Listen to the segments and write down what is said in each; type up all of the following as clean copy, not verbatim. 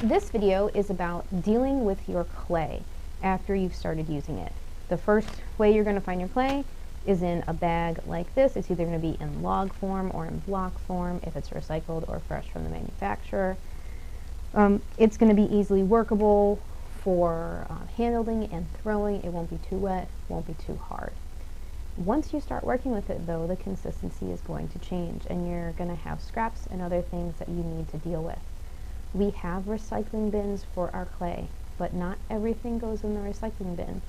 This video is about dealing with your clay after you've started using it. The first way you're going to find your clay is in a bag like this. It's either going to be in log form or in block form if it's recycled or fresh from the manufacturer. It's going to be easily workable for handling and throwing. It won't be too wet, won't be too hard. Once you start working with it though, the consistency is going to change and you're going to have scraps and other things that you need to deal with. We have recycling bins for our clay, but not everything goes in the recycling bin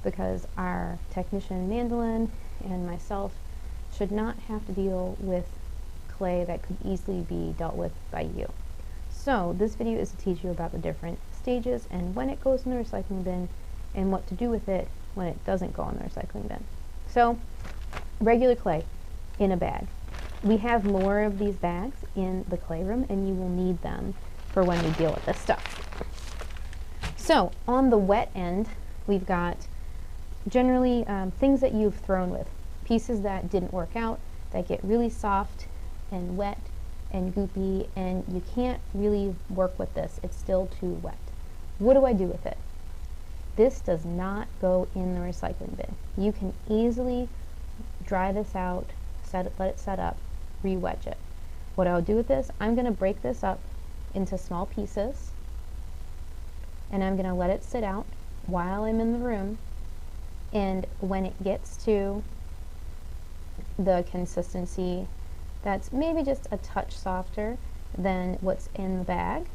because our technician Mandolin and myself should not have to deal with clay that could easily be dealt with by you. So this video is to teach you about the different stages and when it goes in the recycling bin and what to do with it when it doesn't go in the recycling bin. So regular clay in a bag. We have more of these bags in the clay room and you will need them for when we deal with this stuff. So on the wet end, we've got generally things that you've thrown with, pieces that didn't work out, that get really soft and wet and goopy, and you can't really work with this. It's still too wet. What do I do with it? This does not go in the recycling bin. You can easily dry this out, let it set up, re-wedge it. What I'll do with this, I'm going to break this up into small pieces and I'm going to let it sit out while I'm in the room, and when it gets to the consistency that's maybe just a touch softer than what's in the bag,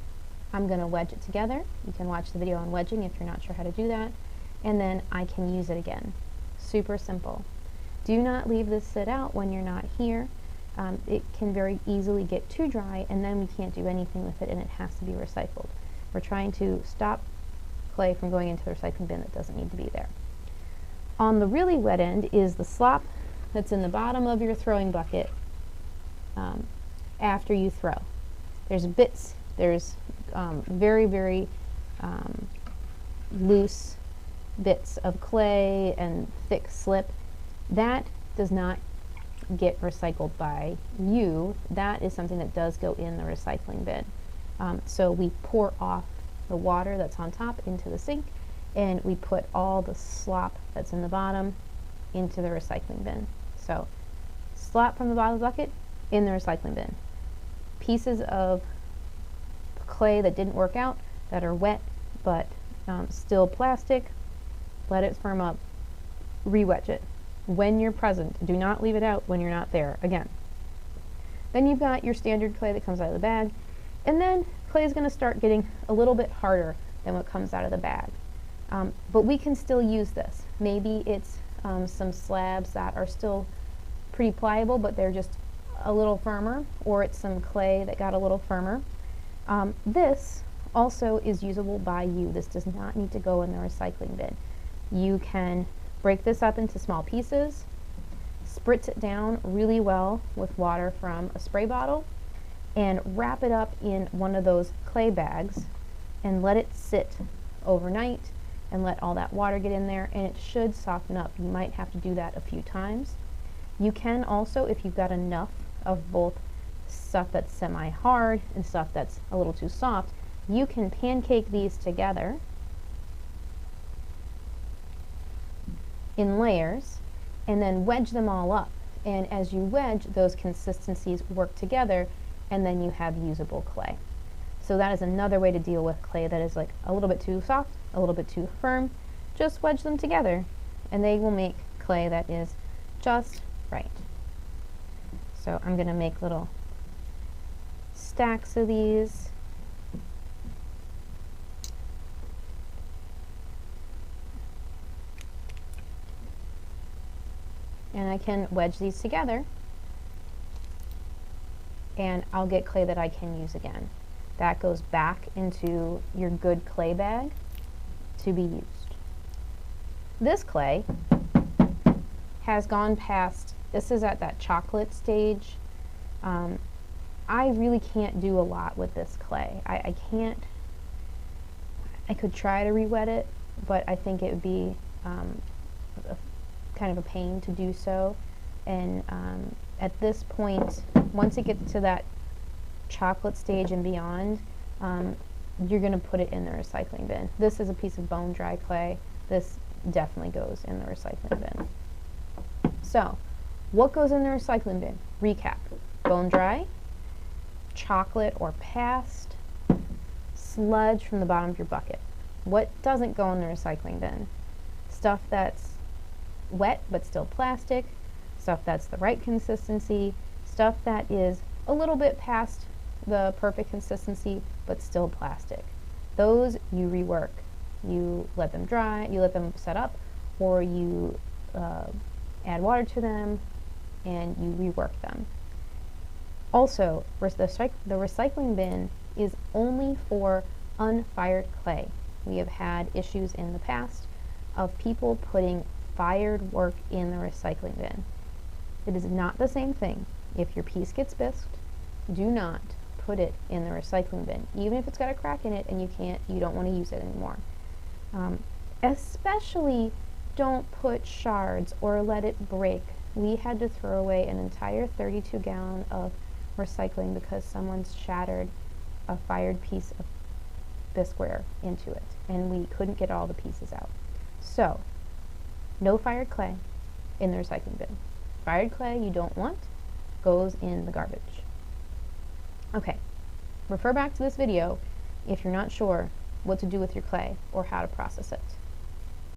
I'm going to wedge it together. You can watch the video on wedging if you're not sure how to do that, and then I can use it again. Super simple. Do not leave this sit out when you're not here. It can very easily get too dry and then we can't do anything with it and it has to be recycled. We're trying to stop clay from going into the recycling bin that doesn't need to be there. On the really wet end is the slop that's in the bottom of your throwing bucket after you throw. There's bits, there's very loose bits of clay and thick slip. That does not get recycled by you. That is something that does go in the recycling bin. So we pour off the water that's on top into the sink and we put all the slop that's in the bottom into the recycling bin. So slop from the bottom of the bucket in the recycling bin. Pieces of clay that didn't work out, that are wet but still plastic, let it firm up, re-wedge it. When you're present, do not leave it out when you're not there again. Then you've got your standard clay that comes out of the bag, and then clay is going to start getting a little bit harder than what comes out of the bag. But we can still use this. Maybe it's some slabs that are still pretty pliable but they're just a little firmer, or it's some clay that got a little firmer. This also is usable by you. This does not need to go in the recycling bin. You can break this up into small pieces, spritz it down really well with water from a spray bottle, and wrap it up in one of those clay bags and let it sit overnight and let all that water get in there, and it should soften up. You might have to do that a few times. You can also, if you've got enough of both stuff that's semi-hard and stuff that's a little too soft, you can pancake these together in layers and then wedge them all up, and as you wedge, those consistencies work together and then you have usable clay. So that is another way to deal with clay that is like a little bit too soft, a little bit too firm. Just wedge them together and they will make clay that is just right. So I'm going to make little stacks of these. And I can wedge these together and I'll get clay that I can use again. That goes back into your good clay bag to be used. This clay has gone past, this is at that chocolate stage. I really can't do a lot with this clay. I could try to re-wet it, but I think it would be kind of a pain to do so. And at this point, once it gets to that chocolate stage and beyond, you're going to put it in the recycling bin. This is a piece of bone dry clay. This definitely goes in the recycling bin. So, what goes in the recycling bin? Recap. Bone dry, chocolate or past, sludge from the bottom of your bucket. What doesn't go in the recycling bin? Stuff that's wet but still plastic, stuff that's the right consistency, stuff that is a little bit past the perfect consistency but still plastic. Those you rework. You let them dry, you let them set up, or you add water to them and you rework them. Also, the recycling bin is only for unfired clay. We have had issues in the past of people putting fired work in the recycling bin. It is not the same thing. If your piece gets bisqued, do not put it in the recycling bin, even if it's got a crack in it and you don't want to use it anymore. Especially don't put shards or let it break. We had to throw away an entire 32-gallon of recycling because someone's shattered a fired piece of bisqueware into it, and we couldn't get all the pieces out. So, no fired clay in the recycling bin. Fired clay you don't want goes in the garbage. Okay, refer back to this video if you're not sure what to do with your clay or how to process it.